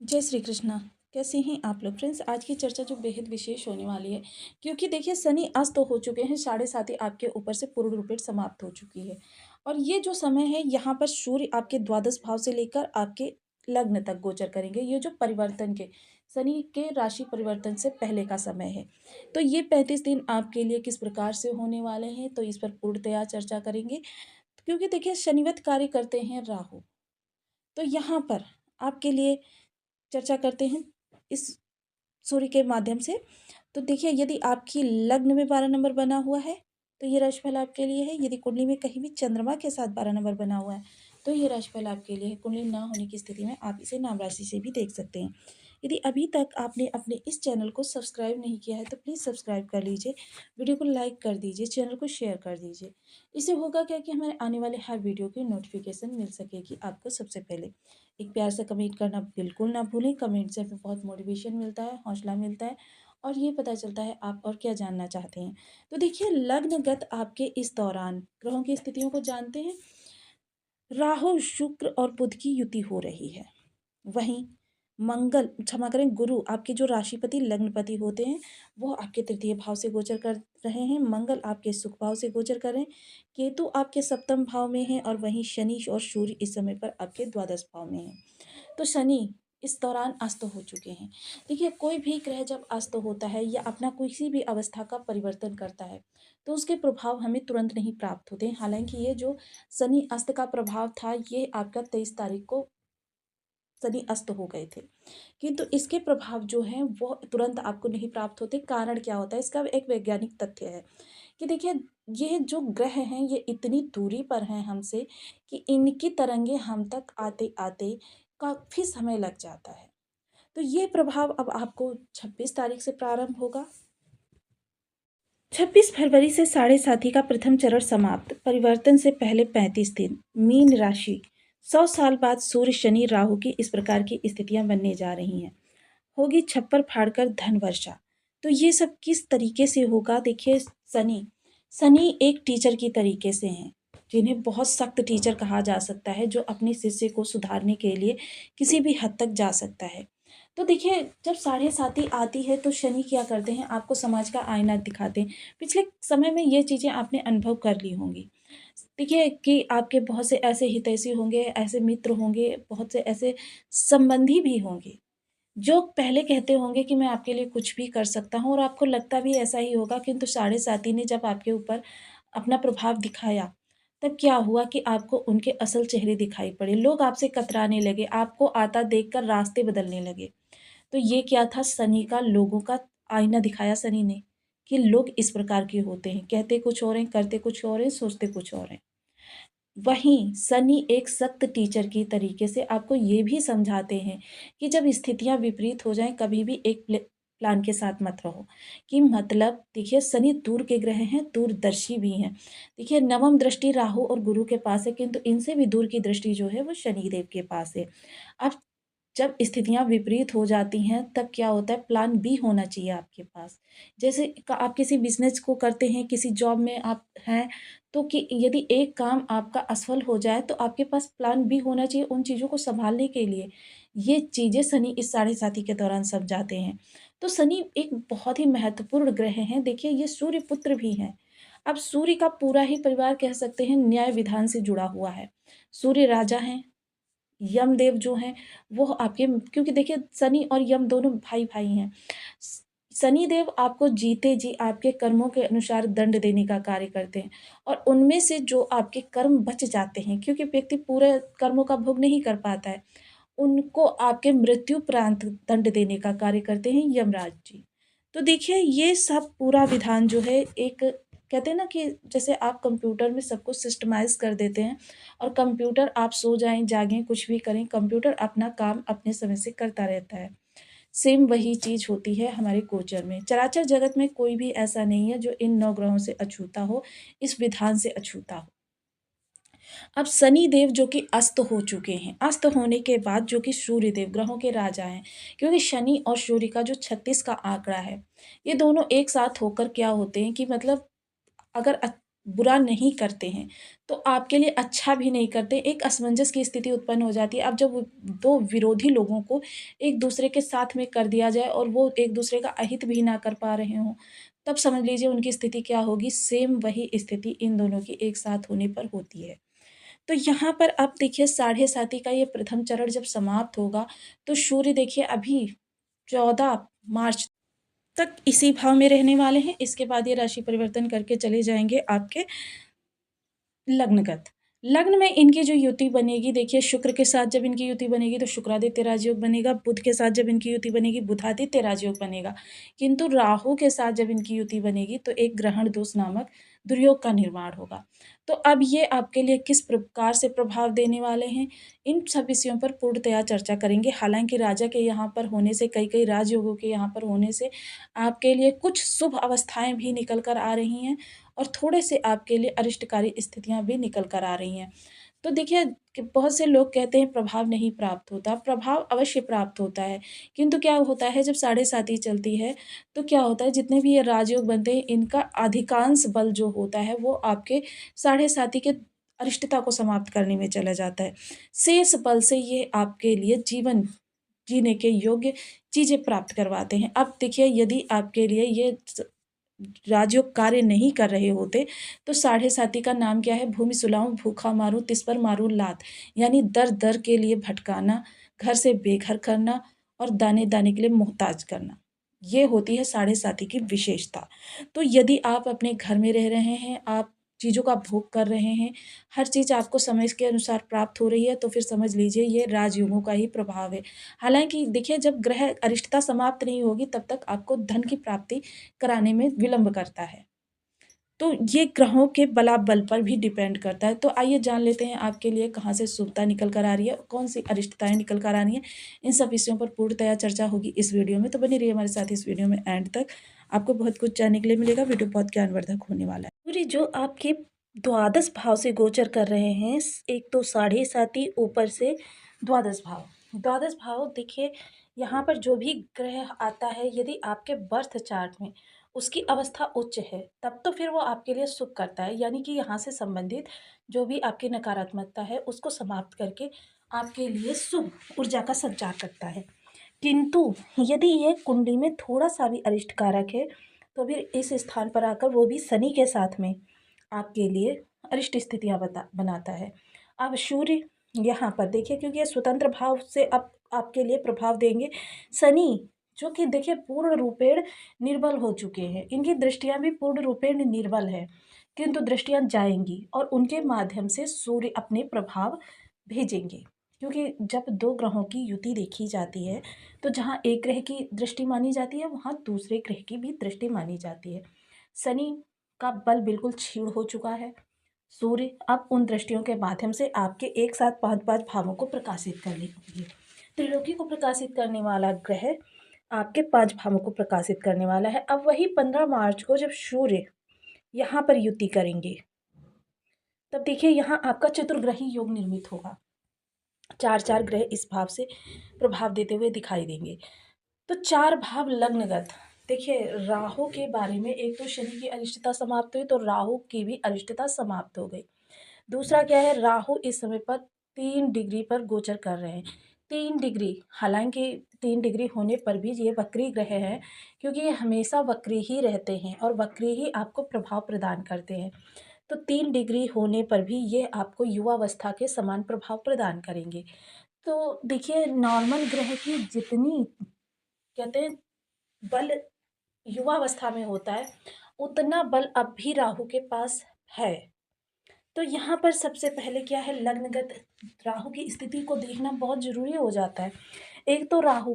जय श्री कृष्णा। कैसे हैं आप लोग फ्रेंड्स? आज की चर्चा जो बेहद विशेष होने वाली है, क्योंकि देखिए शनि अस्त हो चुके हैं, 7:30 ही आपके ऊपर से पूर्ण रूपेण समाप्त हो चुकी है। और ये जो समय है यहाँ पर सूर्य आपके द्वादश भाव से लेकर आपके लग्न तक गोचर करेंगे। ये जो परिवर्तन के शनि के राशि परिवर्तन से पहले का समय है, तो ये 35 दिन आपके लिए किस प्रकार से होने वाले हैं, तो इस पर पूर्णतया चर्चा करेंगे। क्योंकि देखिए शनिवत कार्य करते हैं राहु, तो यहाँ पर आपके लिए चर्चा करते हैं इस सूर्य के माध्यम से। तो देखिए यदि आपकी लग्न में 12 नंबर बना हुआ है तो ये राशिफल आपके लिए है। यदि कुंडली में कहीं भी चंद्रमा के साथ 12 नंबर बना हुआ है तो ये राशिफल आपके लिए है। कुंडली ना होने की स्थिति में आप इसे नाम राशि से भी देख सकते हैं। यदि अभी तक आपने अपने इस चैनल को सब्सक्राइब नहीं किया है तो प्लीज़ सब्सक्राइब कर लीजिए, वीडियो को लाइक कर दीजिए, चैनल को शेयर कर दीजिए। इससे होगा क्या कि हमारे आने वाले हर वीडियो की नोटिफिकेशन मिल सकेगी आपको सबसे पहले। एक प्यार से कमेंट करना बिल्कुल ना भूलें। कमेंट से हमें बहुत मोटिवेशन मिलता है, हौसला मिलता है और ये पता चलता है आप और क्या जानना चाहते हैं। तो देखिए लग्नगत आपके इस दौरान ग्रहों की स्थितियों को जानते हैं। राहु, शुक्र और बुध की युति हो रही है। वहीं मंगल, क्षमा करें, गुरु आपके जो राशिपति लग्नपति होते हैं वो आपके तृतीय भाव से गोचर कर रहे हैं। मंगल आपके सुख भाव से गोचर कर रहे हैं। केतु आपके सप्तम भाव में है और वहीं शनि और सूर्य इस समय पर आपके द्वादश भाव में है। तो शनि इस दौरान अस्त हो चुके हैं। देखिए कोई भी ग्रह जब अस्त होता है या अपना किसी भी अवस्था का परिवर्तन करता है तो उसके प्रभाव हमें तुरंत नहीं प्राप्त होते हैं। हालांकि ये जो शनि अस्त का प्रभाव था ये आपका 23 तारीख को शनि अस्त हो गए थे, किंतु इसके प्रभाव जो हैं वो तुरंत आपको नहीं प्राप्त होते। कारण क्या होता है इसका? एक वैज्ञानिक तथ्य है कि देखिए ये जो ग्रह हैं ये इतनी दूरी पर हैं हमसे कि इनकी तरंगे हम तक आते आते काफ़ी समय लग जाता है। तो ये प्रभाव अब आपको 26 तारीख से प्रारंभ होगा। 26 फरवरी से 7.5 का प्रथम चरण समाप्त। परिवर्तन से पहले 35 दिन। मीन राशि। 100 साल बाद सूर्य, शनि, राहु की इस प्रकार की स्थितियां बनने जा रही हैं। होगी छप्पर फाड़कर धन वर्षा। तो ये सब किस तरीके से होगा? देखिए शनि शनि एक टीचर की तरीके से हैं, जिन्हें बहुत सख्त टीचर कहा जा सकता है, जो अपने शिष्य को सुधारने के लिए किसी भी हद तक जा सकता है। तो देखिए जब 7.5 आती है तो शनि क्या करते हैं, आपको समाज का आईना दिखाते हैं। पिछले समय में ये चीज़ें आपने अनुभव कर ली होंगी। देखिए कि आपके बहुत से ऐसे हितैषी होंगे, ऐसे मित्र होंगे, बहुत से ऐसे संबंधी भी होंगे जो पहले कहते होंगे कि मैं आपके लिए कुछ भी कर सकता हूँ और आपको लगता भी ऐसा ही होगा, किंतु 7.5 ने जब आपके ऊपर अपना प्रभाव दिखाया तब क्या हुआ कि आपको उनके असल चेहरे दिखाई पड़े। लोग आपसे कतराने लगे, आपको आता देखकर रास्ते बदलने लगे। तो ये क्या था? शनि का लोगों का आईना दिखाया शनि ने कि लोग इस प्रकार के होते हैं, कहते कुछ और हैं, करते कुछ और हैं, सोचते कुछ और हैं। वहीं शनि एक सख्त टीचर की तरीके से आपको ये भी समझाते हैं कि जब स्थितियां विपरीत हो जाएं कभी भी एक प्लान के साथ मत रहो। कि मतलब देखिए शनि दूर के ग्रह हैं, दूरदर्शी भी हैं। देखिए नवम दृष्टि राहु और गुरु के पास है, किंतु इनसे भी दूर की दृष्टि जो है वो शनि देव के पास है। अब जब स्थितियाँ विपरीत हो जाती हैं तब क्या होता है, प्लान बी होना चाहिए आपके पास। जैसे आप किसी बिज़नेस को करते हैं, किसी जॉब में आप हैं, तो कि यदि एक काम आपका असफल हो जाए तो आपके पास प्लान बी होना चाहिए उन चीज़ों को सँभालने के लिए। ये चीज़ें शनि इस 7.5 के दौरान समझाते हैं। तो शनि एक बहुत ही महत्वपूर्ण ग्रह हैं। देखिए ये सूर्य पुत्र भी हैं। अब सूर्य का पूरा ही परिवार कह सकते हैं न्याय विधान से जुड़ा हुआ है। सूर्य राजा हैं, यमदेव जो हैं वो आपके, क्योंकि देखिए शनि और यम दोनों भाई-भाई हैं। स शनि देव आपको जीते जी आपके कर्मों के अनुसार दंड देने का कार्य करते हैं और उनमें से जो आपके कर्म बच जाते हैं, क्योंकि व्यक्ति पूरे कर्मों का भोग नहीं कर पाता है, उनको आपके मृत्युपरांत दंड देने का कार्य करते हैं यमराज जी। तो देखिए ये सब पूरा विधान जो है एक, कहते हैं ना कि जैसे आप कंप्यूटर में सब कुछ सिस्टमाइज़ कर देते हैं और कंप्यूटर आप सो जाएँ, जागें, कुछ भी करें, कंप्यूटर अपना काम अपने समय से करता रहता है। सेम वही चीज़ होती है हमारे गोचर में। चराचर जगत में कोई भी ऐसा नहीं है जो इन 9 ग्रहों से अछूता हो, इस विधान से अछूता हो। अब शनि देव जो कि अस्त हो चुके हैं, अस्त होने के बाद जो कि सूर्य देव ग्रहों के राजा हैं, क्योंकि शनि और सूर्य का जो 36 का आंकड़ा है, ये दोनों एक साथ होकर क्या होते हैं कि मतलब अगर बुरा नहीं करते हैं, तो आपके लिए अच्छा भी नहीं करते, एक असमंजस की स्थिति उत्पन्न हो जाती है। अब जब वो 2 विरोधी लोगों को एक-दूसरे के साथ में कर दिया जाए और वो एक-दूसरे का अहित भी ना कर पा रहे हों, तब समझ लीजिए उनकी स्थिति क्या होगी, सेम वही स्थिति इन दोनों की एक साथ होने पर होती है। तो यहाँ पर अब देखिए साढ़े साती का ये प्रथम चरण जब समाप्त होगा, तो सूर्य देखिए अभी 14 मार्च तक इसी भाव में रहने वाले हैं। इसके बाद ये राशि परिवर्तन करके चले जाएँगे आपके लग्नगत। लग्न में इनकी जो युति बनेगी देखिए शुक्र के साथ जब इनकी युति बनेगी तो शुक्रादित्य राजयोग बनेगा, बुध के साथ जब इनकी युति बनेगी बुधादित्य राजयोग बनेगा। किंतु राहु के साथ जब इनकी युति बनेगी तो एक ग्रहण दोष नामक दुर्योग का निर्माण होगा। तो अब ये आपके लिए किस प्रकार से प्रभाव देने वाले हैं, इन सब विषयों पर पूर्णतया चर्चा करेंगे। हालाँकि राजा के यहाँ पर होने से कई-कई राजयोगों के यहाँ पर होने से आपके लिए कुछ शुभ अवस्थाएँ भी निकल कर आ रही हैं और थोड़े से आपके लिए अरिष्टकारी स्थितियाँ भी निकल कर आ रही हैं। तो देखिए कि बहुत से लोग कहते हैं प्रभाव नहीं प्राप्त होता, प्रभाव अवश्य प्राप्त होता है। किंतु क्या होता है जब साढ़े साती चलती है, तो क्या होता है जितने भी ये राजयोग बनते हैं इनका अधिकांश बल जो होता है वो आपके साढ़े साती के अरिष्टता को समाप्त करने में चला जाता है। शेष बल से ये आपके लिए जीवन जीने के योग्य चीज़ें प्राप्त करवाते हैं। अब देखिए यदि आपके लिए ये राजयोग कार्य नहीं कर रहे होते, तो साढ़े साती का नाम क्या है? भूमि सुलाऊँ, भूखा मारूँ, तिस पर मारूँ लात। यानी दर-दर के लिए भटकाना, घर से बेघर करना और दाने-दाने के लिए मोहताज करना। ये होती है साढ़े साती की विशेषता। तो यदि आप अपने घर में रह रहे हैं, आप चीज़ों का भोग कर रहे हैं, हर चीज़ आपको समय के अनुसार प्राप्त हो रही है, तो फिर समझ लीजिए ये राजयोगों का ही प्रभाव है। हालाँकि देखिए जब ग्रह अरिष्टता समाप्त नहीं होगी, तब तक आपको धन की प्राप्ति कराने में विलंब करता है। तो ये ग्रहों के बलाबल पर भी डिपेंड करता है। तो आइए जान लेते हैं आपके लिए कहाँ से शुभता निकल कर आ रही है, कौन-सी अरिष्टताएँ निकल कर आ रही हैं। इन सब विषयों पर पूर्णतया चर्चा होगी इस वीडियो में, तो बने रहिए हमारे साथ इस वीडियो में एंड तक। आपको बहुत कुछ जानने के लिए मिलेगा, वीडियो बहुत ज्ञानवर्धक होने वाला है। सूर्य जो आपके द्वादश भाव से गोचर कर रहे हैं, एक तो साढ़े साती ऊपर से द्वादश भाव। द्वादश भाव देखिए यहाँ पर जो भी ग्रह आता है यदि आपके बर्थ चार्ट में उसकी अवस्था उच्च है, तब तो फिर वो आपके लिए शुभ करता है। यानी कि यहाँ से संबंधित जो भी आपकी नकारात्मकता है, उसको समाप्त करके आपके लिए शुभ ऊर्जा का संचार करता है। किंतु यदि ये कुंडली में थोड़ा-सा भी अरिष्ट कारक है, तो फिर इस स्थान पर आकर वो भी शनि के साथ में आपके लिए अरिष्ट स्थितियाँ बनाता है। अब सूर्य यहाँ पर देखिए क्योंकि ये स्वतंत्र भाव से अब आपके लिए प्रभाव देंगे। शनि जो कि देखिए पूर्ण रूपेण निर्बल हो चुके हैं, इनकी दृष्टियाँ भी पूर्ण रूपेण निर्बल है, किंतु दृष्टियाँ जाएँगी और उनके माध्यम से सूर्य अपने प्रभाव भेजेंगे। क्योंकि जब 2 ग्रहों की युति देखी जाती है, तो जहाँ एक ग्रह की दृष्टि मानी जाती है, वहाँ दूसरे ग्रह की भी दृष्टि मानी जाती है। शनि का बल बिल्कुल क्षीण हो चुका है। सूर्य अब उन दृष्टियों के माध्यम से आपके एक साथ 5-5 भावों को प्रकाशित कर लेंगे। त्रिलोकी को प्रकाशित करने वाला ग्रह आपके 5 भावों को प्रकाशित करने वाला है। अब वही 15 मार्च को जब सूर्य यहाँ पर युति करेंगे, तब देखिए यहाँ आपका चतुर्ग्रही योग निर्मित होगा। 4-4 ग्रह इस भाव से प्रभाव देते हुए दिखाई देंगे। तो 4 भाव लग्नगत देखिए राहु के बारे में एक तो शनि की अनिष्टता समाप्त हुई तो राहु की भी अनिष्टता समाप्त हो गई। दूसरा क्या है राहु इस समय पर 3 डिग्री पर गोचर कर रहे हैं। 3 डिग्री हालाँकि 3 डिग्री होने पर भी ये वक्री ग्रह हैं क्योंकि ये हमेशा वक्री ही रहते हैं और वक्री ही आपको प्रभाव प्रदान करते हैं। तो 3 डिग्री होने पर भी ये आपको युवावस्था के समान प्रभाव प्रदान करेंगे। तो देखिए नॉर्मल ग्रह की जितनी कहते हैं बल युवावस्था में होता है, उतना बल अब भी राहु के पास है। तो यहाँ पर सबसे पहले क्या है लग्नगत राहु की स्थिति को देखना बहुत ज़रूरी हो जाता है। एक तो राहु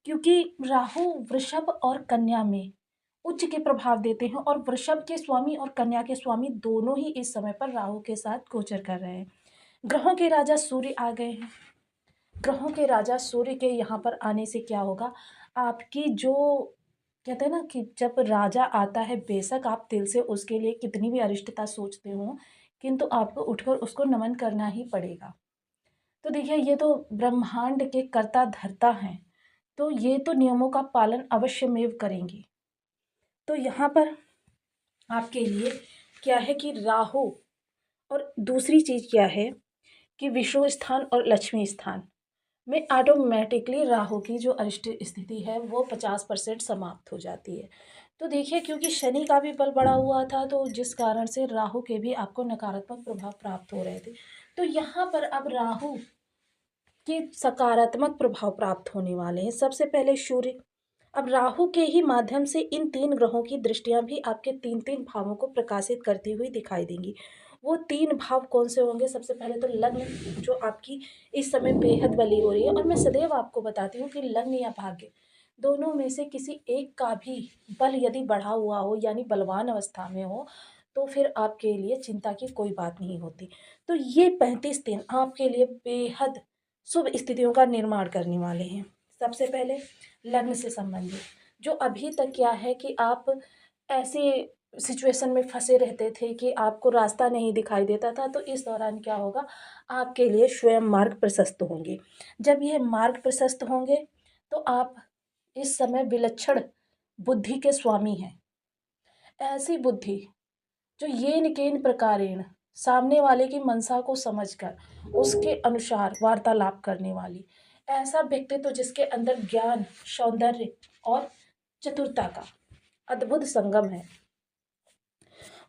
क्योंकि राहु वृषभ और कन्या में उच्च के प्रभाव देते हैं और वृषभ के स्वामी और कन्या के स्वामी दोनों ही इस समय पर राहु के साथ गोचर कर रहे हैं। ग्रहों के राजा सूर्य आ गए हैं। ग्रहों के राजा सूर्य के यहाँ पर आने से क्या होगा आपकी जो कहते हैं ना कि जब राजा आता है बेशक आप दिल से उसके लिए कितनी भी अरिष्टता सोचते हो किंतु आपको उठकर उसको नमन करना ही पड़ेगा। तो देखिए ये तो ब्रह्मांड के कर्ता धर्ता हैं, तो ये तो नियमों का पालन अवश्यमेव करेंगे। तो यहाँ पर आपके लिए क्या है कि राहु, और दूसरी चीज़ क्या है कि विषु स्थान और लक्ष्मी स्थान में ऑटोमेटिकली राहु की जो अरिष्ट स्थिति है वो 50% समाप्त हो जाती है। तो देखिए, क्योंकि शनि का भी बल बढ़ा हुआ था, तो जिस कारण से राहु के भी आपको नकारात्मक प्रभाव प्राप्त हो रहे थे, तो यहाँ पर अब राहु के सकारात्मक प्रभाव प्राप्त होने वाले हैं। सबसे पहले सूर्य, अब राहु के ही माध्यम से इन 3 ग्रहों की दृष्टियां भी आपके 3-3 भावों को प्रकाशित करती हुई दिखाई देंगी। वो 3 भाव कौन से होंगे? सबसे पहले तो लग्न, जो आपकी इस समय बेहद बली हो रही है, और मैं सदैव आपको बताती हूँ कि लग्न या भाग्य दोनों में से किसी एक का भी बल यदि बढ़ा हुआ हो, यानी बलवान अवस्था में हो, तो फिर आपके लिए चिंता की कोई बात नहीं होती। तो ये 35 दिन आपके लिए बेहद शुभ स्थितियों का निर्माण करने वाले हैं। सबसे पहले लग्न से संबंधित, जो अभी तक क्या है कि आप ऐसे सिचुएशन में फंसे रहते थे कि आपको रास्ता नहीं दिखाई देता था, तो इस दौरान क्या होगा, आपके लिए स्वयं मार्ग प्रशस्त होंगे। जब यह मार्ग प्रशस्त होंगे, तो आप इस समय विलक्षण बुद्धि के स्वामी हैं। ऐसी बुद्धि जो येन केन प्रकारेण सामने वाले की मनसा को समझकर उसके अनुसार वार्तालाप करने वाली, ऐसा व्यक्तित्व जिसके अंदर ज्ञान, सौंदर्य और चतुरता का अद्भुत संगम है।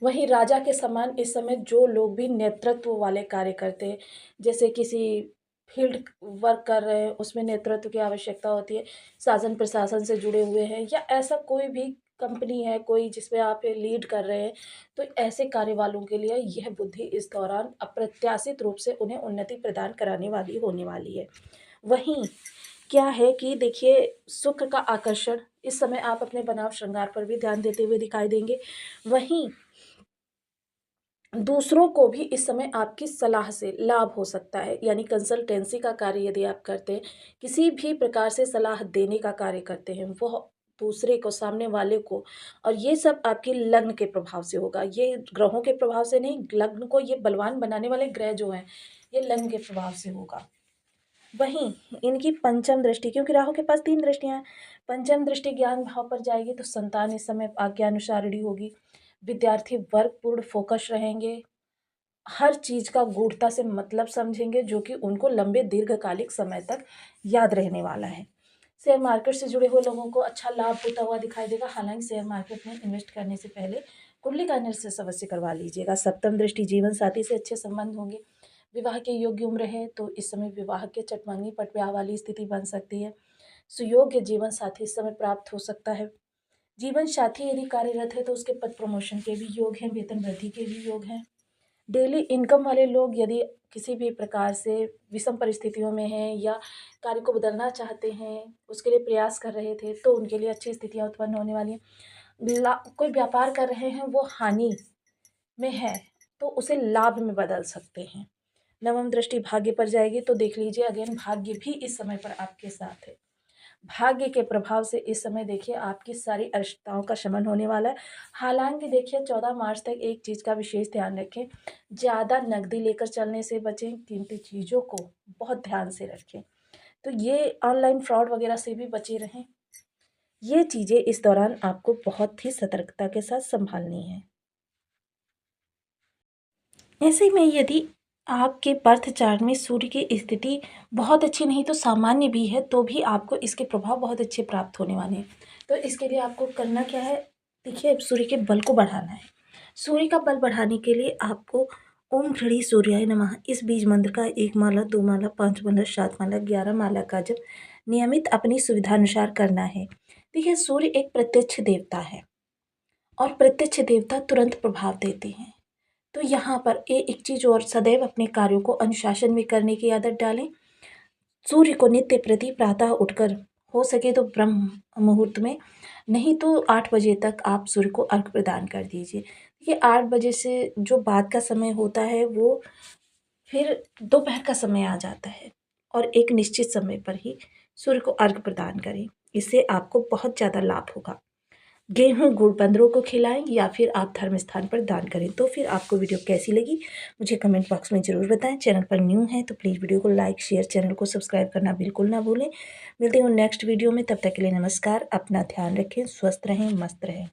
वहीं राजा के समान इस समय जो लोग भी नेतृत्व वाले कार्य करते हैं, जैसे किसी फील्ड वर्क कर रहे हैं, उसमें नेतृत्व की आवश्यकता होती है, शासन प्रशासन से जुड़े हुए हैं, या ऐसा कोई भी कंपनी है कोई जिसमें आप लीड कर रहे हैं, तो ऐसे कार्य वालों के लिए यह बुद्धि इस दौरान अप्रत्याशित रूप से उन्हें उन्नति प्रदान कराने वाली होने वाली है। वहीं क्या है कि देखिए, सुख का आकर्षण, इस समय आप अपने बनाव श्रृंगार पर भी ध्यान देते हुए दिखाई देंगे। वहीं दूसरों को भी इस समय आपकी सलाह से लाभ हो सकता है, यानी कंसल्टेंसी का कार्य यदि आप करते हैं, किसी भी प्रकार से सलाह देने का कार्य करते हैं, वह दूसरे को, सामने वाले को, और ये सब आपकी लग्न के प्रभाव से होगा। ये ग्रहों के प्रभाव से नहीं, लग्न को ये बलवान बनाने वाले ग्रह जो हैं, ये लग्न के प्रभाव से होगा। वहीं इनकी पंचम दृष्टि, क्योंकि राहु के पास 3 दृष्टियाँ हैं, पंचम दृष्टि ज्ञान भाव पर जाएगी, तो संतान इस समय आज्ञानुसारिणी होगी। विद्यार्थी वर्ग पूर्ण फोकस रहेंगे, हर चीज़ का गूढ़ता से मतलब समझेंगे, जो कि उनको लंबे दीर्घकालिक समय तक याद रहने वाला है। शेयर मार्केट से जुड़े हुए लोगों को अच्छा लाभ होता हुआ दिखाई देगा। हालांकि शेयर मार्केट में इन्वेस्ट करने से पहले कुंडली का एनालिसिस अवश्य करवा लीजिएगा। सप्तम दृष्टि, जीवन साथी से अच्छे संबंध होंगे। विवाह के योग्य उम्र है, तो इस समय विवाह के चटमंगनी पट ब्याह वाली स्थिति बन सकती है। सुयोग्य जीवन साथी इस समय प्राप्त हो सकता है। जीवन साथी यदि कार्यरत है, तो उसके पद प्रमोशन के भी योग हैं, वेतन वृद्धि के भी योग हैं। डेली इनकम वाले लोग यदि किसी भी प्रकार से विषम परिस्थितियों में हैं, या कार्य को बदलना चाहते हैं, उसके लिए प्रयास कर रहे थे, तो उनके लिए अच्छी स्थितियाँ उत्पन्न होने वाली हैं। कोई व्यापार कर रहे हैं, वो हानि में है, तो उसे लाभ में बदल सकते हैं। नवम दृष्टि भाग्य पर जाएगी, तो देख लीजिए, अगेन भाग्य भी इस समय पर आपके साथ है। भाग्य के प्रभाव से इस समय देखिए आपकी सारी अरिष्टताओं का शमन होने वाला है। हालांकि देखिए, 14 मार्च तक एक चीज़ का विशेष ध्यान रखें, ज़्यादा नकदी लेकर चलने से बचें, कीमती चीज़ों को बहुत ध्यान से रखें। तो ये ऑनलाइन फ्रॉड वगैरह से भी बचे रहें। ये चीज़ें इस दौरान आपको बहुत ही सतर्कता के साथ संभालनी है। ऐसे में यदि आपके बर्थ चार्ट में सूर्य की स्थिति बहुत अच्छी नहीं तो सामान्य भी है, तो भी आपको इसके प्रभाव बहुत अच्छे प्राप्त होने वाले हैं। तो इसके लिए आपको करना क्या है? देखिए, सूर्य के बल को बढ़ाना है। सूर्य का बल बढ़ाने के लिए आपको ओम घृणी सूर्याय नमः इस बीज मंत्र का 1 माला, 2 माला, 5 माला, 7 माला, 11 माला का जप नियमित अपनी सुविधानुसार करना है। देखिए, सूर्य एक प्रत्यक्ष देवता है, और प्रत्यक्ष देवता तुरंत प्रभाव देते हैं। तो यहाँ पर एक चीज़ और, सदैव अपने कार्यों को अनुशासन में करने की आदत डालें। सूर्य को नित्य प्रति प्रातः उठकर, हो सके तो ब्रह्म मुहूर्त में, नहीं तो 8 बजे तक आप सूर्य को अर्घ प्रदान कर दीजिए। देखिए, 8 बजे से जो बाद का समय होता है, वो फिर दोपहर का समय आ जाता है, और एक निश्चित समय पर ही सूर्य को अर्घ प्रदान करें। इससे आपको बहुत ज़्यादा लाभ होगा। गेहूँ गुड़ बंदरों को खिलाएं, या फिर आप धर्म स्थान पर दान करें। तो फिर आपको वीडियो कैसी लगी मुझे कमेंट बॉक्स में ज़रूर बताएं। चैनल पर न्यू हैं तो प्लीज़ वीडियो को लाइक, शेयर, चैनल को सब्सक्राइब करना बिल्कुल ना भूलें। मिलते हैं नेक्स्ट वीडियो में, तब तक के लिए नमस्कार। अपना ध्यान रखें, स्वस्थ रहें, मस्त रहें।